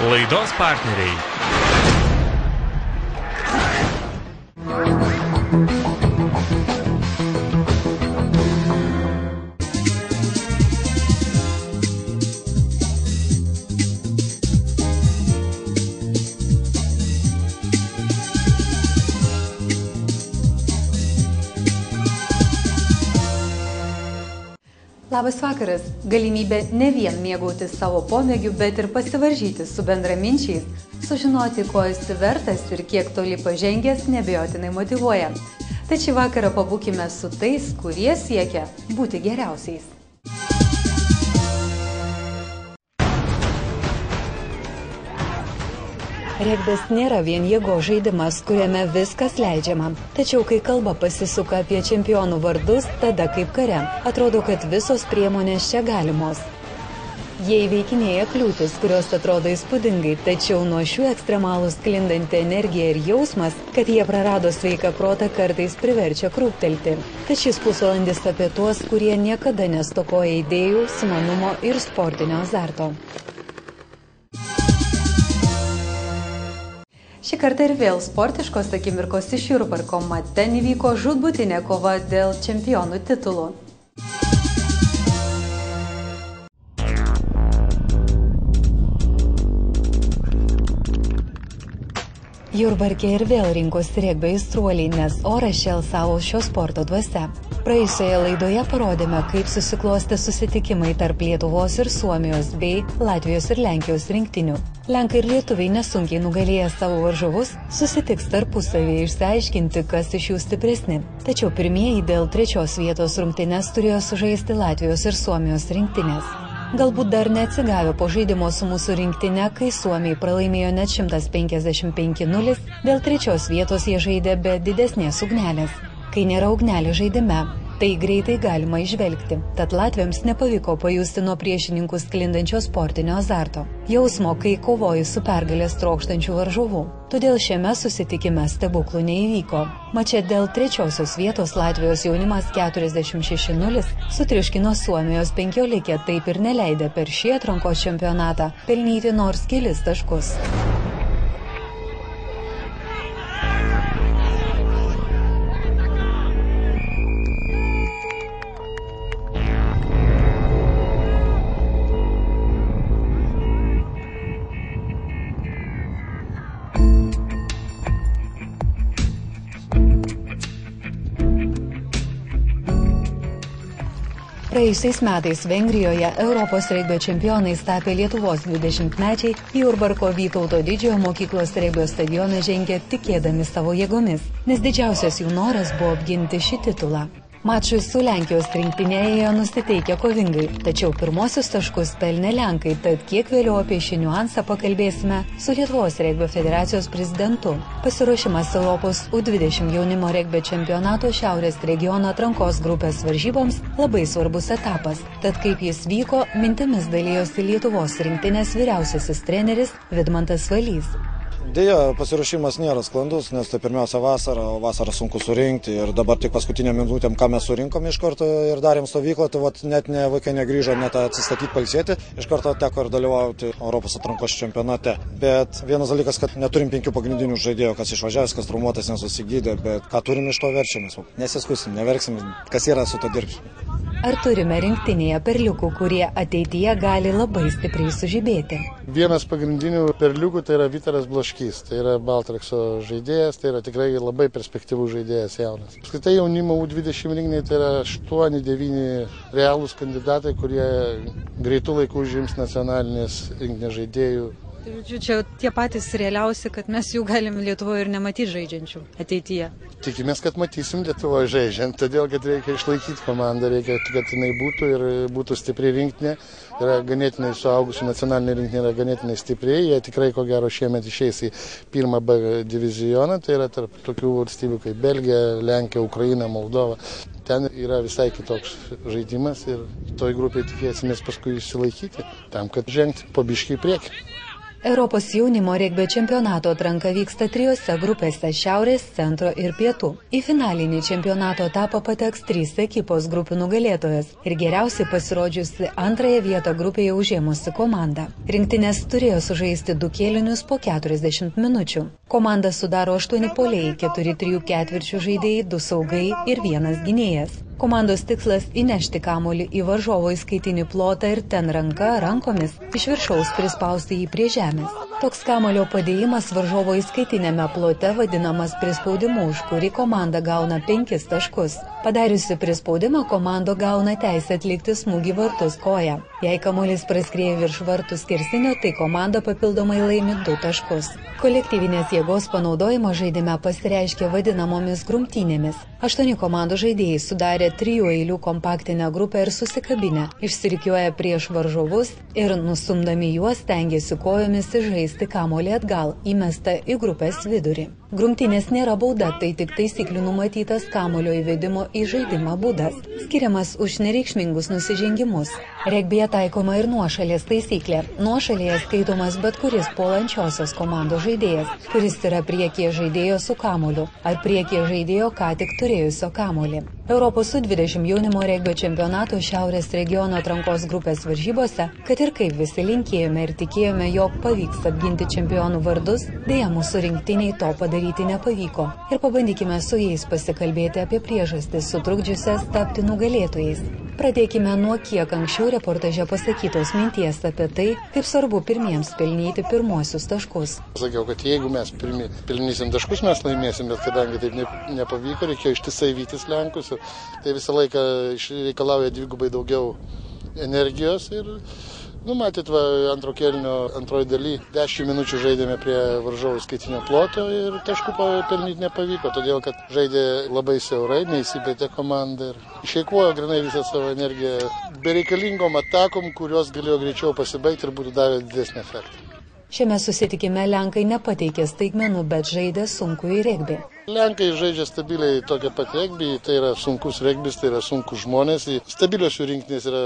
Laidos partneriai. Labas vakaras. Galimybė ne vien mėgautis savo pomėgiu, bet ir pasivaržyti su bendraminčiais, sužinoti, ko esi vertas ir kiek toli pažengęs, neabejotinai motyvuoja. Tad šį vakarą pabūkime su tais, kurie siekia būti geriausiais. Regbis nėra vien jėgos žaidimas, kuriame viskas leidžiama. Tačiau, kai kalba pasisuka apie čempionų vardus, tada kaip kare. Atrodo, kad visos priemonės čia galimos. Jie įveikinėja kliūtis, kurios atrodo įspūdingai, tačiau nuo šių ekstremalų sklindanti energija ir jausmas, kad jie prarado sveiką protą, kartais priverčia krūptelti. Tad šis pusvalandis apie tuos, kurie niekada nestokoja idėjų, sumanumo ir sportinio azarto. Šį kartą ir vėl sportiškos akimirkos iš Jurbarko, mat ten įvyko žūtbūtinė kova dėl čempionų titulų. Jurbarke ir vėl rinkosi regbio aistruoliai, nes oras čia alsavo šio sporto dvasia. Praėjusioje laidoje parodėme, kaip susiklostė susitikimai tarp Lietuvos ir Suomijos bei Latvijos ir Lenkijos rinktinių. Lenkai ir lietuviai nesunkiai nugalėję savo varžovus susitiks tarpusavyje išsiaiškinti, kas iš jų stipresni. Tačiau pirmieji dėl 3. vietos rungtynes turėjo sužaisti Latvijos ir Suomijos rinktinės. Galbūt dar neatsigavę po žaidimo su mūsų rinktinė, kai Suomiai pralaimėjo net 155-0, dėl 3. vietos jie žaidė be didesnės ugnelės. Kai nėra ugnelė žaidime, tai greitai galima įžvelgti. Tad latviams nepavyko pajusti nuo priešininkų sklindančio sportinio azarto. Jausmo, kai kovoji su pergalės trokštančių varžovų. Todėl šiame susitikime stebuklų neįvyko. Mače dėl 3. vietos Latvijos jaunimas 46-0 sutriuškino Suomijos 15, taip ir neleidę per šį atrankos čempionatą pelnyti nors kelis taškus. Praėjusiais metais Vengrijoje Europos regbio čempionais tapę Lietuvos 20-mečiai į Jurbarko Vytauto Didžiojo mokyklos regbio stadioną žengė tikėdami savo jėgomis, nes didžiausias jų noras buvo apginti šį titulą. Mačui su Lenkijos rinktinė ėjo nusiteikę kovingai, tačiau pirmosius taškus pelnė Lenkai, tad kiek vėliau apie šį niuansą pakalbėsime su Lietuvos regbio federacijos prezidentu. Pasiruošimas Europos U20 jaunimo regbio čempionato Šiaurės regiono atrankos grupės varžyboms labai svarbus etapas. Tad kaip jis vyko, mintimis dalijosi Lietuvos rinktinės vyriausiasis treneris Vidmantas Valys. Deja, pasiruošimas nėra sklandus, nes tai pirmiausia vasara, o vasarą sunku surinkti ir dabar tik paskutinėm minutėm, ką mes surinkom iš karto ir darėm stovyklą, tai net vaikai negrįžo net atsistatyti, pailsėti, iš karto teko ir dalyvauti Europos atrankos čempionate. Bet vienas dalykas, kad neturim 5 pagrindinių žaidėjų, kas išvažiavęs, kas traumuotas, nesusigydė, bet ką turim iš to verčiamės. Nesiskusim, neverksim, kas yra su to dirbsim. Ar turime rinktinėje perliukų, kurie ateityje gali labai stipriai sužibėti? Vienas pagrindinių perliukų tai yra Vytaras Blaškys, tai yra Baltrakso žaidėjas, tai yra tikrai labai perspektyvus žaidėjas jaunas. Apskritai jaunimo U20 rinkiniai tai yra 8-9 realūs kandidatai, kurie greitų laikų užims nacionalinės rinktinės žaidėjų. Čia tie patys realiausi, kad mes jų galim Lietuvoje ir nematyti žaidžiančių ateityje. Tikimės, kad matysim Lietuvoje žaidžiant, todėl kad reikia išlaikyti komandą, reikia, kad jinai būtų ir būtų stipri rinktinė. Yra ganėtinai suaugusių nacionalinė rinktinė, yra ganėtinai stipri, jie tikrai ko gero šiemet išeis į 1 B divizioną, tai yra tarp tokių valstybių kaip Belgija, Lenkija, Ukraina, Moldova. Ten yra visai kitoks žaidimas ir toj grupiai tikėsimės paskui išsilaikyti, tam, kad žengti po biškį į priekį. Europos jaunimo regbio čempionato atranka vyksta 3 grupėse – Šiaurės, Centro ir Pietų. Į finalinį čempionato etapą pateks 3 ekipos grupių nugalėtojas ir geriausiai pasirodžiusi antrąją vietą grupėje užėmusi komanda. Rinktinės turėjo sužaisti 2 kėlinius po 40 minučių. Komanda sudaro 8 puolėjai, 4 3/4 žaidėjai, 2 saugai ir 1 gynėjas. Komandos tikslas – įnešti kamuolį į varžovo įskaitinį plotą ir ten rankomis iš viršaus prispausti jį prie žemės. Toks kamuolio padėjimas varžovo įskaitinėme plote vadinamas prispaudimu, už kurį komanda gauna 5 taškus. Padariusi prispaudimą, komanda gauna teisę atlikti smūgį vartus koja. Jei kamuolys praskrieja virš vartų skersinio, tai komanda papildomai laimi 2 taškus. Kolektyvinės jėgos panaudojimo žaidime pasireiškia vadinamomis grumtynėmis. 8 komandų žaidėjai sudarė 3 eilių kompaktinę grupę ir susikabinę, išsirikiuoja prieš varžovus ir nustumdami juos stengiasi kojomis įžaisti kamuolį atgal, įmestą į grupės vidurį. Grumtynės nėra bauda, tai tik taisyklių numatytas kamuolio įvedimo į žaidimą būdas, skiriamas už nereikšmingus nusižengimus. Regbyje taikoma ir nuošalės taisyklė. Nuošalėje skaitomas bet kuris puolančiosios komandos žaidėjas, kuris yra priekyje žaidėjo su kamuoliu ar priekyje žaidėjo ką tik turėjusio kamuolį. Europos U20 jaunimo regbio čempionato Šiaurės regiono atrankos grupės varžybose, kad ir kaip visi linkėjome ir tikėjome, jog pavyks apginti čempionų vardus, dėja mūsų rinktiniai to padaryti nepavyko. Ir pabandykime su jais pasikalbėti apie priežastis sutrukdžiusias tapti nugalėtojais. Pradėkime nuo kiek anksčiau reportaže pasakytos minties apie tai, kaip svarbu pirmiems pelnyti pirmuosius taškus. Sakiau, kad jeigu mes pelnysim taškus, mes laimėsim, bet kadangi taip nepavyko, reikėjo ištisai vytis Lenkus, tai visą laiką reikalauja dvigubai daugiau energijos ir matėt, antro kėlinio antroji daly 10 minučių žaidėme prie varžovų skaitinio ploto ir taškų pelnyti nepavyko, todėl kad žaidė labai siaurai, neįsipėtė komanda ir išeikvojo grinai visą savo energiją bereikalingom atakom, kurios galėjo greičiau pasibaigti ir būtų davę didesnį efektą. Šiame susitikime Lenkai nepateikė staigmenų, bet žaidė sunkųjį regbį. Lenkai žaidžia stabiliai tokią pat regbį, tai yra sunkus regbis, tai yra sunkus žmonės. Stabilios jų rinktinės yra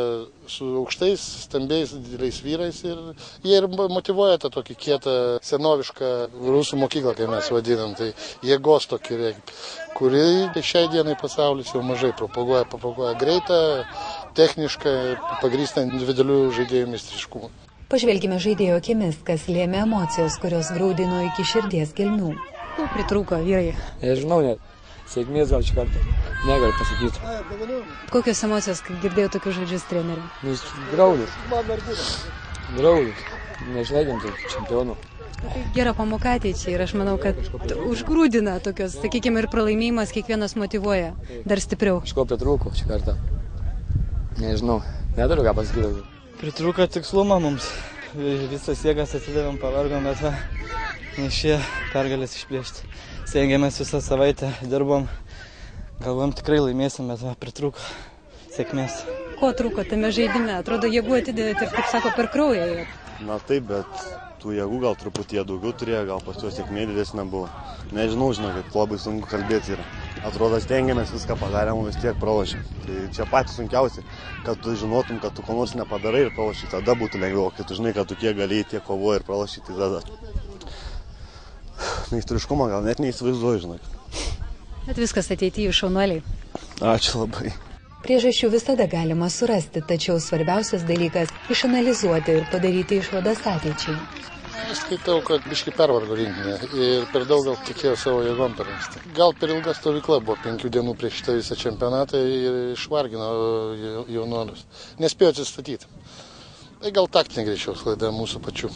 su aukštais, stambiais, dideliais vyrais ir jie ir motyvuoja tą tokį kietą, senovišką rusų mokyklą, kai mes vadinam, tai jėgos tokį regbį, kurį šiai dienai pasaulis jau mažai propaguoja greitą, technišką, pagrįstą individualių žaidėjų meistriškumą. Pažvelgime žaidėjo akimis, kas lėmė emocijos, kurios graudino iki širdies gelmių. Ko pritrūko, vyrai? Nežinau net. Sėkmės gal šį kartą. Negaliu pasakyti. Kokios emocijos, kai girdėjau tokius žodžius trenerių? Graudus. Neišleidžiam tai čempionų. Tai gera pamoka ateičiai ir aš manau, kad užgrūdina tokios, sakykime, ir pralaimėjimas kiekvienas motyvuoja dar stipriau. Kažko pritrūko šį kartą. Nežinau. Neturiu ką pasakyti. Pritrūko tikslumo mums, visas jėgas atidavėm, pavargom, bet neišėjo pergalės išplėšti. Stengiamės visą savaitę, dirbom, galvom tikrai laimėsim, bet pritrūko sėkmės. Ko trūko tame žaidime? Atrodo, jėgų atidavėt ir, kaip sako, per kraują. Na taip, bet tų jėgų gal truputį jie daugiau turėjo, gal pas juos sėkmė didesnė buvo. Nežinau, žinokit, labai sunku kalbėti yra. Atrodo, stengiamės viską padarėm, vis tiek pralošėm. Tai čia patys sunkiausia, kad tu žinotum, kad tu ko nors nepadarai ir pralošai, tada būtų lengviau. Kai tu žinai, kad tu kiek galėjai, tiek kovoji ir pralošai, tai tada meistriškumą gal net neįsivaizduoju, žinokit. Bet viskas ateityje šaunuoliai. Ačiū labai. Priežasčių visada galima surasti, tačiau svarbiausias dalykas – išanalizuoti ir padaryti išvadas ateičiai. Aš skaitau, kad biški pervargo rinkinė ir per daug gal tikėjo savo jėgom per anksti. Gal per ilga stovykla buvo 5 dienų prieš šitą visą čempionatą ir išvargino jaunuolius. Nespėjo atsistatyti. Tai gal taktinė greičiau klaida mūsų pačių.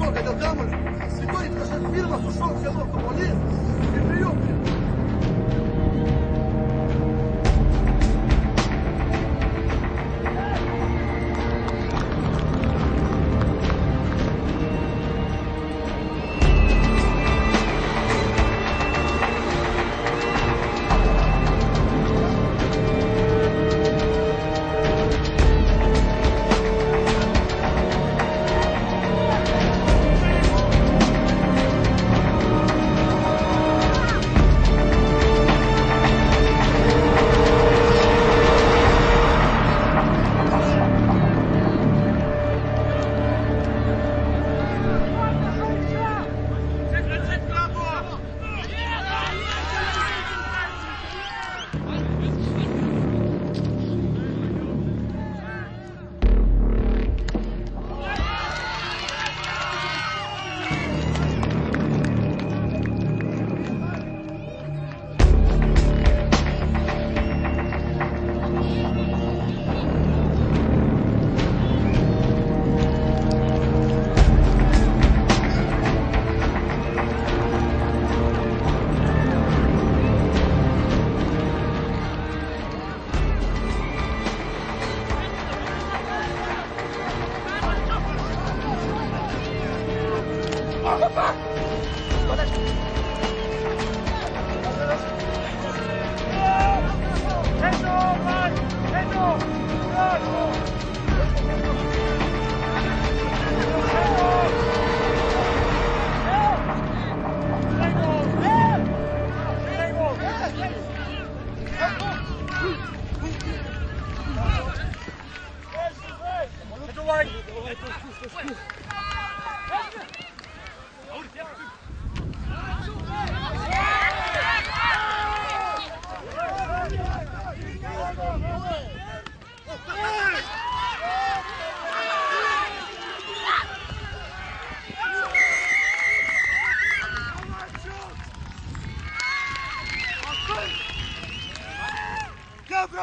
Когда дамы, святой, кажется, фирма, сушок, я мог помолиться, и прием.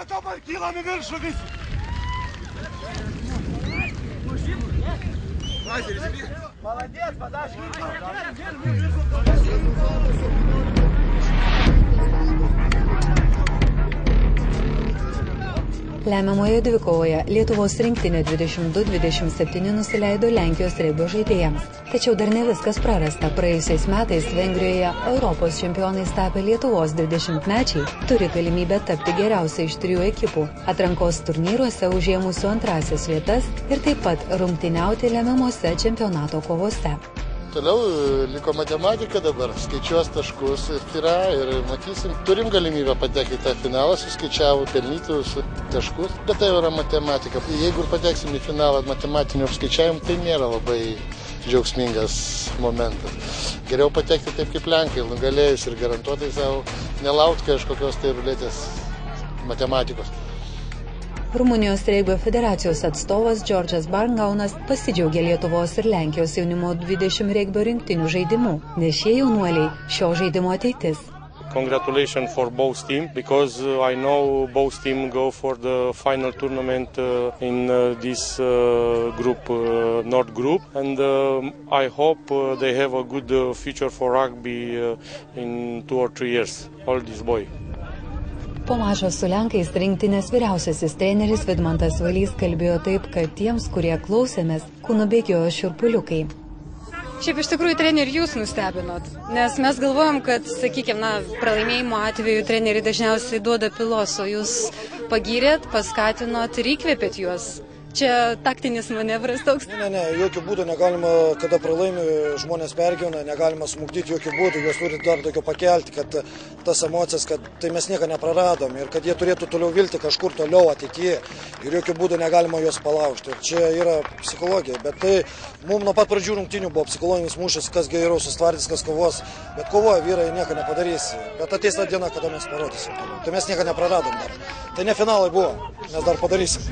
Dabar kylam į viršų visi. Молодец, подошли. Lemiamoje dvikovoje Lietuvos rinktinė 22-27 nusileido Lenkijos regbio žaidėjams. Tačiau dar ne viskas prarasta. Praėjusiais metais Vengrijoje Europos čempionais tapę Lietuvos 20-mečiai turi galimybę tapti geriausia iš 3 ekipų, atrankos turnyruose užėmusių antrasias vietas ir taip pat rungtyniauti lemiamose čempionato kovose. Toliau liko matematika dabar, skaičiuos taškus ir matysim, turim galimybę patekti į tą finalą, suskaičiavo pelnytus taškus, bet tai yra matematika. Jeigu ir pateksim į finalą matematinių apskaičiavimų, tai nėra labai džiaugsmingas momentas. Geriau patekti taip kaip Lenkai, nugalėjus ir garantuotai savo nelaukti kažkokios tai ruletės matematikos. Rumunijos regbio federacijos atstovas Džordžas Barngaunas pasidžiaugė Lietuvos ir Lenkijos jaunimo 20 regbio rinktinių žaidimų, nes šie jaunuoliai šio žaidimo ateitis. Congratulations for both teams, because I know both teams go for the final tournament in this group, North Group, and I hope they have a good future for rugby in 2 or 3 years, all these boys. Po mačo su Lenkais rinktinės vyriausiasis treneris Vidmantas Valys kalbėjo taip, kad tiems, kurie klausėmės, kūnu bėgiojo šiurpuliukai. Šiaip iš tikrųjų, treneri, jūs nustebinot, nes mes galvojom, kad, sakykime, pralaimėjimo atveju treneriai dažniausiai duoda pilos, o jūs pagyrėt, paskatinot ir įkvėpėt juos. Čia taktinis manevras toks? Ne, jokių būdų negalima, kada pralaimi, žmonės pergyvena, negalima smugdyti jokių būdų, juos turi dar tokio pakelti, kad tas emocijas, kad tai mes nieko nepraradom ir kad jie turėtų toliau vilti kažkur toliau ateityje ir jokių būdų negalima juos palaužti. Ir čia yra psichologija, bet tai mums nuo pat pradžių rungtynių buvo psichologinis mūšis, kas geriau sustvardys, kas kovos, bet kovoja vyrai nieko nepadarys, bet ateis ta diena, kada mes parodysim. Tai mes nieko nepraradom dar. Tai ne finalai buvo, mes dar padarysim.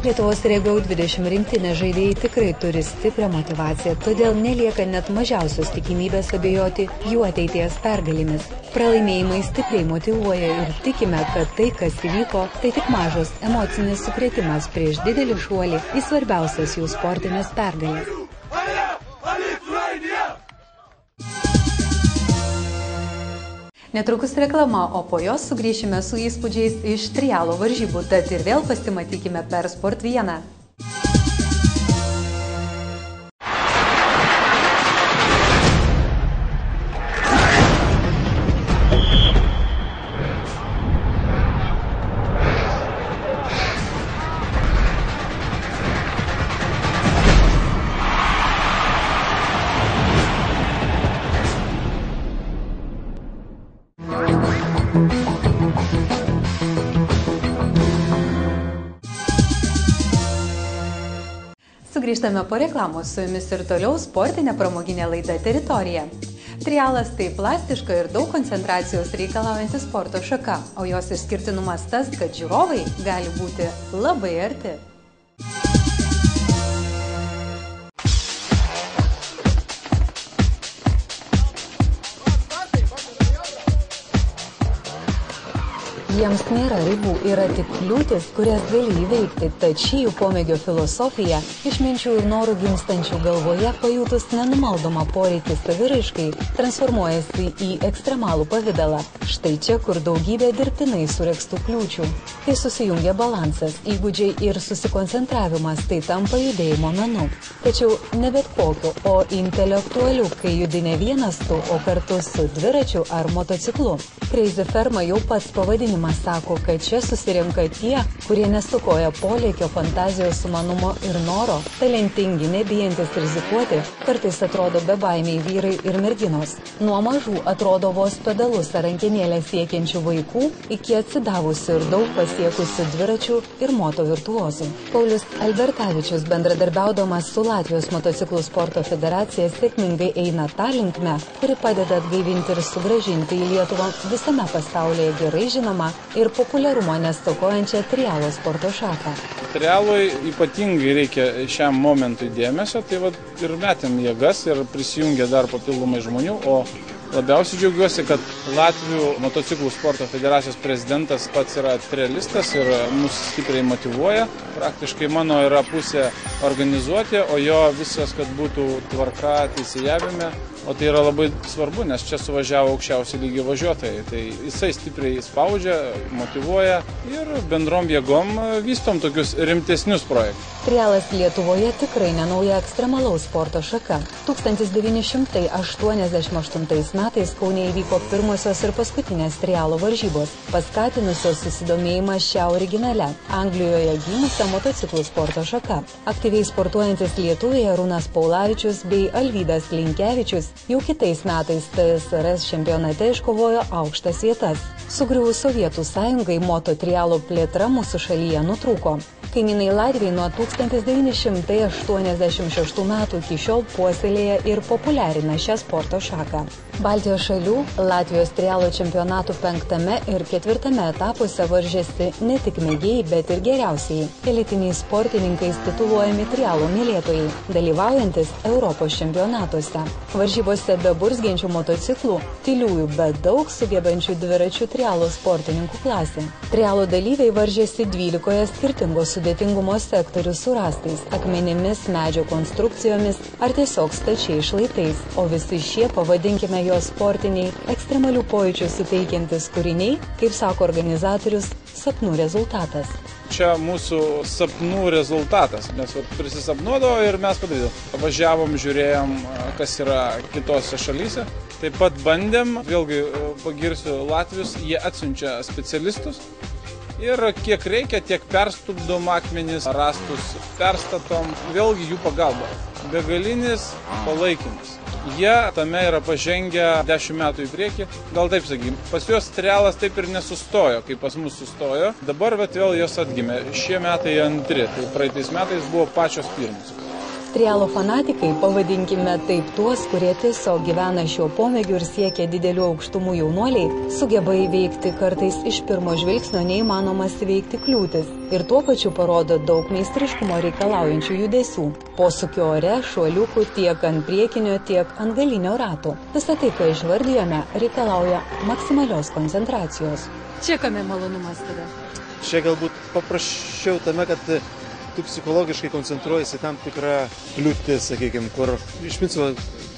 Lietuvos regbio 20 rinktinės žaidėjai tikrai turi stiprią motivaciją, todėl nelieka net mažiausios tikimybės abejoti jų ateities pergalėmis. Pralaimėjimai stipriai motyvuoja ir tikime, kad tai, kas įvyko, tai tik mažas emocinis sukrėtimas prieš didelį šuolį į svarbiausias jų sportinės pergalės. Netrukus reklama, o po jos sugrįšime su įspūdžiais iš trialo varžybų, tad ir vėl pasimatykime per Sport 1. Grįžtame po reklamos, su jumis ir toliau sportinė pramoginė laida Teritorija. Trialas tai plastiška ir daug koncentracijos reikalaujanti sporto šaka, o jos išskirtinumas tas, kad žiūrovai gali būti labai arti. Jiems nėra ribų, yra tik kliūtis, kurias gali įveikti, tad šį jų pomėgio filosofiją išminčių ir norų gimstančių galvoje pajutus nenumaldomą poreikį saviraiškai transformuojasi į ekstremalų pavidalą. Štai čia, kur daugybė dirbtinai suregstų kliūčių. Kai susijungia balansas, įgūdžiai ir susikoncentravimas, tai tampa judėjimo menu. Tačiau ne bet kokiu, o intelektualiu, kai judi ne vienas tu, o kartu su dviračiu ar motociklu. Crazy Ferma jau pats pavadinimas sako, kad čia susirinka tie, kurie nestokoja polėkio, fantazijos, sumanumo ir noro, talentingi, nebijantis rizikuoti, kartais atrodo bebaimiai vyrai ir merginos. Nuo mažų atrodo vos pedalus ar rankenėlę siekiančių vaikų, iki atsidavusių ir daug pasiekusių dviračių ir moto virtuozų. Paulius Albertavičius, bendradarbiaudamas su Latvijos motociklų sporto federacija, sėkmingai eina tą linkmę, kuri padeda atgaivinti ir sugrąžinti į Lietuvą visame pasaulyje gerai žinoma ir populiarumo nestokojančią trialo sporto šaką. Trialui ypatingai reikia šiam momentui dėmesio, tai ir metėm jėgas ir prisijungė dar papildomai žmonių, o labiausiai džiaugiuosi, kad Latvijų motociklų sporto federacijos prezidentas pats yra trialistas ir mus stipriai motyvuoja. Praktiškai mano yra pusė organizuoti, o jo visas, kad būtų tvarka teisėjavime. O tai yra labai svarbu, nes čia suvažiavo aukščiausio lygio važiuotojai. Tai jisai stipriai spaudžia, motyvuoja ir bendrom jėgom vystom tokius rimtesnius projektus. Trialas Lietuvoje tikrai nenauja ekstremalaus sporto šaka. 1988 metais Kaune įvyko pirmosios ir paskutinės trialo varžybos, paskatinusios susidomėjimą šią originalią, Anglijoje gimusią motociklų sporto šaka. Aktyviai sportuojantis Lietuvoje Arūnas Paulavičius bei Alvydas Linkevičius jau kitais metais TSRS čempionate iškovojo aukštas vietas. Sugriuvus Sovietų sąjungai moto trialo plėtra mūsų šalyje nutrūko. Kaimynai Latviai nuo 1986 metų iki šiol puoselėja ir populiarina šią sporto šaką. Baltijos šalių Latvijos trialo čempionatų 5 ir 4 etapuose varžėsi ne tik mėgėjai, bet ir geriausiai. Elitiniai sportininkais tituluojami trialo mylėtojai, dalyvaujantis Europos čempionatuose. Varžybose be burzgiančių motociklų, tyliųjų, bet daug sugebančių dviračių trialo sportininkų klasė. Trialo dalyviai varžėsi 12 skirtingos sudėtingumo sektorių su rąstais, akmenimis, medžio konstrukcijomis ar tiesiog stačiai šlaitais, o visi šie, pavadinkime jos sportiniai, ekstremalių pojūčių suteikiantis kūriniai, kaip sako organizatorius, sapnų rezultatas. Čia mūsų sapnų rezultatas, nes prisisapnuodavo ir mes padarydom. Važiavom, žiūrėjom, kas yra kitose šalyse. Taip pat bandėm, vėlgi pagirsiu Latvius, jie atsiunčia specialistus. Ir kiek reikia, tiek perstupdom akmenis, rąstus perstatom, vėlgi jų pagalba. Begalinis palaikymas. Jie tame yra pažengę 10 metų į priekį. Gal taip sakykim, pas juos trialas taip ir nesustojo, kaip pas mus sustojo. Dabar vėl jos atgimė. Šie metai antri, tai praeitais metais buvo pačios pirmos. Trialo fanatikai, pavadinkime taip tuos, kurie tiesiog gyvena šiuo pomėgiu ir siekia didelių aukštumų jaunuoliai, sugeba įveikti kartais iš pirmo žvilgsnio neįmanomas įveikti kliūtis ir tuo pačiu parodo daug meistriškumo reikalaujančių judesių. Posūkio ore, šuoliukų tiek ant priekinio, tiek ant galinio ratų. Visą tai, ką išvardijome, reikalauja maksimalios koncentracijos. Čia kame malonumas tada? Čia galbūt paprasčiau tame, kad tu psichologiškai koncentruojasi tam tikrą kliūtis, sakykime, kur iš principo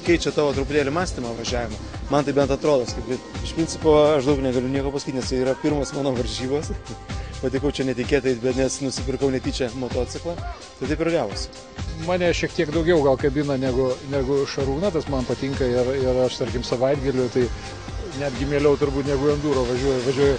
keičia tavo truputėlį mąstymą važiavimą. Man tai bent atrodo, kaip iš principo aš daug negaliu nieko pasakyti, nes tai yra pirmos mano varžybos. Patikau čia netikėtai, bet nes nusipirkau netyčia motociklą, tai taip ir gavosi. Mane šiek tiek daugiau gal kabina negu Šarūną, tas man patinka ir aš, tarkim, savaitgaliu, tai netgi mieliau turbūt negu enduro važiuoju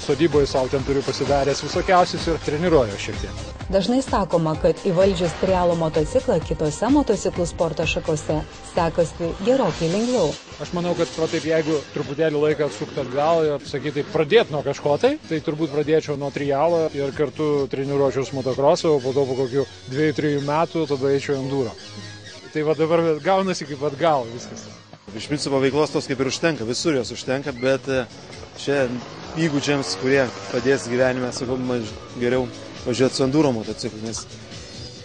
sodyboje savo ten turiu pasidaręs visokiausius ir treniruoju šiek tiek. Dažnai sakoma, kad įvaldžius trialo motociklą kitose motociklų sporto šakose sekasi gerokai lengviau. Aš manau, kad taip, jeigu truputėlį laiką atsukti atgal ir, sakyti, pradėti nuo kažko tai turbūt pradėčiau nuo trialo ir kartu treniruočiaus motokrosą, o po to po kokių 2-3 metų tada eičiau enduro. Tai va dabar gaunasi kaip atgal viskas. Iš principo veiklos tos kaip ir užtenka, visur jos užtenka, bet čia įgūdžiams, kurie padės gyvenime, sakau, geriau važiuoti su enduro motociklu, nes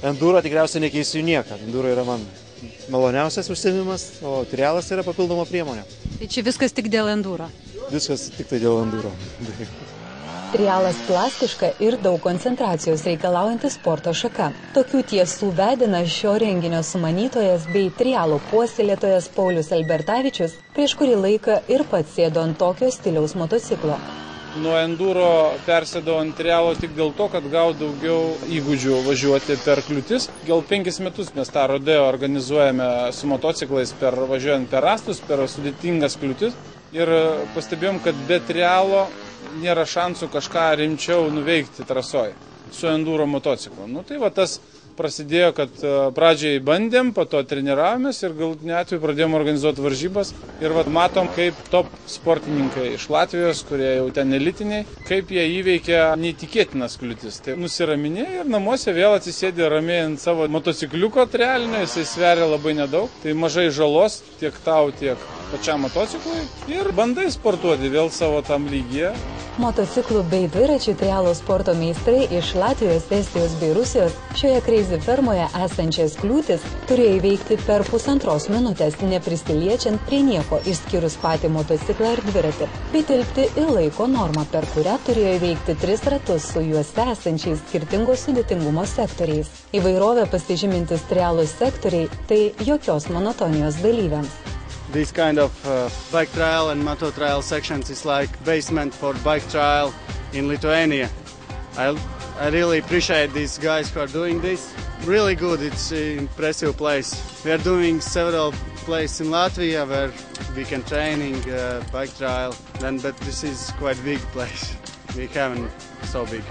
enduro tikriausiai nekeisiu nieką. Enduro yra man maloniausias užsiėmimas, o trialas yra papildoma priemonė. Tai čia viskas tik dėl enduro? Viskas tik tai dėl enduro. Trialas plastiška ir daug koncentracijos reikalaujanti sporto šaka. Tokių tiesų vedina šio renginio sumanytojas bei trialo puoselėtojas Paulius Albertavičius prieš kurį laiką ir pats sėdo ant tokio stiliaus motociklo. Nuo enduro persėdau ant trialo tik dėl to, kad gau daugiau įgūdžių važiuoti per kliūtis. Gal 5 metus mes tą rodeo organizuojame su motociklais važiuojant per rąstus, per sudėtingas kliūtis. Ir pastebėjom, kad be trialo nėra šansų kažką rimčiau nuveikti trasoje su enduro motociklu. Tai va tas prasidėjo, kad pradžiai bandėm, po to treniravomės ir galutinį atveju pradėjom organizuoti varžybas. Ir matom, kaip top sportininkai iš Latvijos, kurie jau ten elitiniai, kaip jie įveikia neįtikėtinas kliūtis. Tai nusiraminė ir namuose vėl atsisėdė ramiai ant savo motocikliuko trialinio, jisai sveria labai nedaug. Tai mažai žalos tiek tau, tiek pačiam motociklui ir bandai sportuoti vėl savo tam lygyje. Motociklų bei dviračių trialo sporto meistrai iš Latvijos, Estijos bei Rusijos šioje Crazy fermoje esančias kliūtis turėjo įveikti per 1,5 minutės, neprisiliečiant prie nieko išskyrus patį motociklą ir dviratį, bei tilpti į laiko normą, per kurią turėjo įveikti 3 ratus su juose esančiais skirtingos sudėtingumo sektoriais. Įvairovę pasižymintis trialo sektoriai tai jokios monotonijos dalyviams. This kind of bike trial and moto trial sections is like basement for bike trial in Lithuania. I really appreciate these guys who are doing this. Really good, it's an impressive place. We are doing several places in Latvia where we can training bike trial, but this is quite big place. We haven't so big.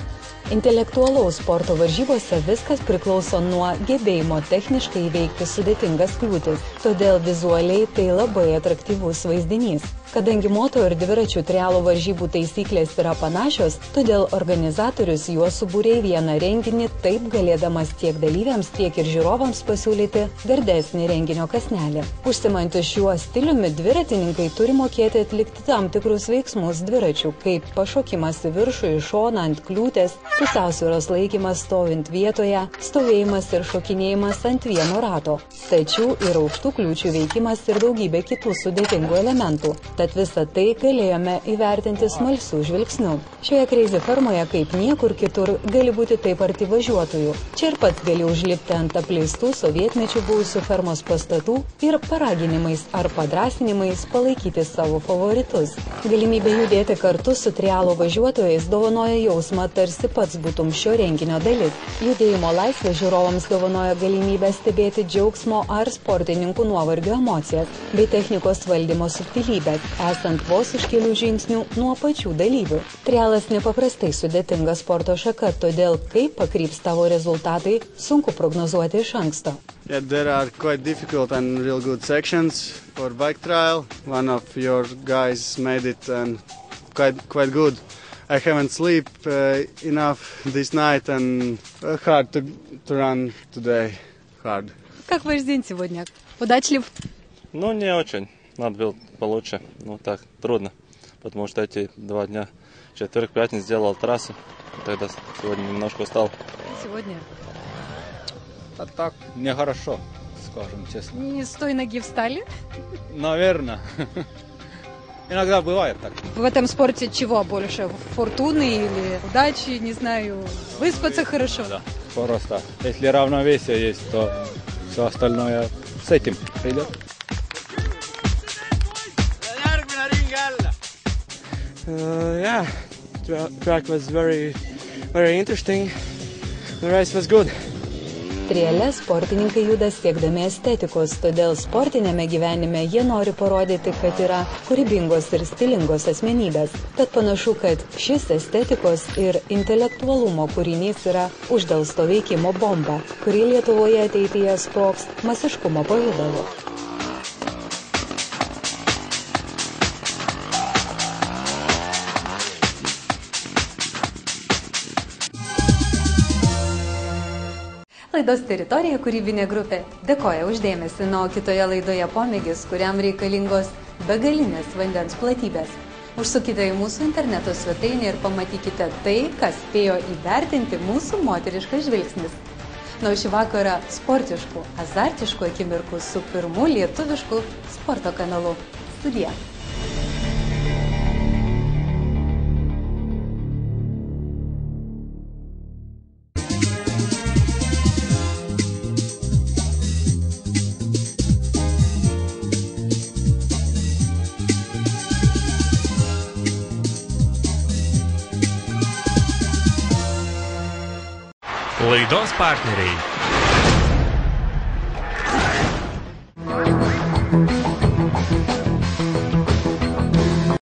Intelektualaus sporto varžybose viskas priklauso nuo gebėjimo techniškai įveikti sudėtingas kliūtis, todėl vizualiai tai labai atraktyvus vaizdinys. Kadangi moto ir dviračių trialo varžybų taisyklės yra panašios, todėl organizatorius juos subūrė į vieną renginį, taip galėdamas tiek dalyviams, tiek ir žiūrovams pasiūlyti gardesnį renginio kąsnelį. Užsimantis šiuo stiliumi, dviratininkai turi mokėti atlikti tam tikrus veiksmus dviračių, kaip pašokimas į viršų, į šoną, ant kliūtės, pusiausvyros laikymas stovint vietoje, stovėjimas ir šokinėjimas ant vieno rato, stačių ir aukštų kliūčių veikimas ir daugybė kitų sudėtingų elementų. Tad visą tai galėjome įvertinti smalsių žvilgsnių. Šioje Crazy fermoje kaip niekur kitur gali būti taip arti važiuotojų. Čia ir pats gali užlipti ant apleistų sovietmečių buvusių fermos pastatų ir paraginimais ar padrasinimais palaikyti savo favoritus. Galimybė judėti kartu su trialo važiuotojais dovanoja jausmą, tarsi pats būtum šio renginio dalis. Judėjimo laisvė žiūrovams dovanoja galimybę stebėti džiaugsmo ar sportininkų nuovargio emocijas bei technikos valdymo subtilybės, esant vos už kelių žingsnių nuo pačių dalyvių. Trialas nepaprastai sudėtinga sporto šaka, todėl kaip pakryps tavo rezultatai, sunku prognozuoti iš anksto. Yeah, there are quite difficult and real good sections for bike trial. One of your guys made it and quite good. I haven't slept enough this night and hard to run today. Hard. Как ваш день сегодня? Удачлив? Не очень. Надо было получше. Так, трудно. Потому что эти 2 дня, четверг, пятница, сделал трассы. Тогда сегодня немножко устал. Сегодня? А так, нехорошо, скажем честно. Не с той ноги встали? Наверное. Иногда бывает так. В этом спорте чего больше? Фортуны или удачи, не знаю, выспаться хорошо? Да, просто. Если равновесие есть, то все остальное с этим придет. Yeah, track was very interesting. The race was good. triale sportininkai juda siekdami estetikos, todėl sportinėme gyvenime jie nori parodyti, kad yra kūrybingos ir stilingos asmenybės. Tad panašu, kad šis estetikos ir intelektualumo kūrinys yra uždelsto veikimo bomba, kuri Lietuvoje ateityje sprogs masiškumo pavidalu. Laidos teritorija kūrybinė grupė dėkoja už dėmesį, o kitoje laidoje pomėgis, kuriam reikalingos begalinės vandens platybės. Užsukite į mūsų interneto svetainę ir pamatykite tai, kas spėjo įvertinti mūsų moteriškas žvilgsnis. Na, šį vakarą sportiškų, azartiškų akimirkų su pirmu lietuvišku sporto kanalu. Sudie. Laidos partneriai.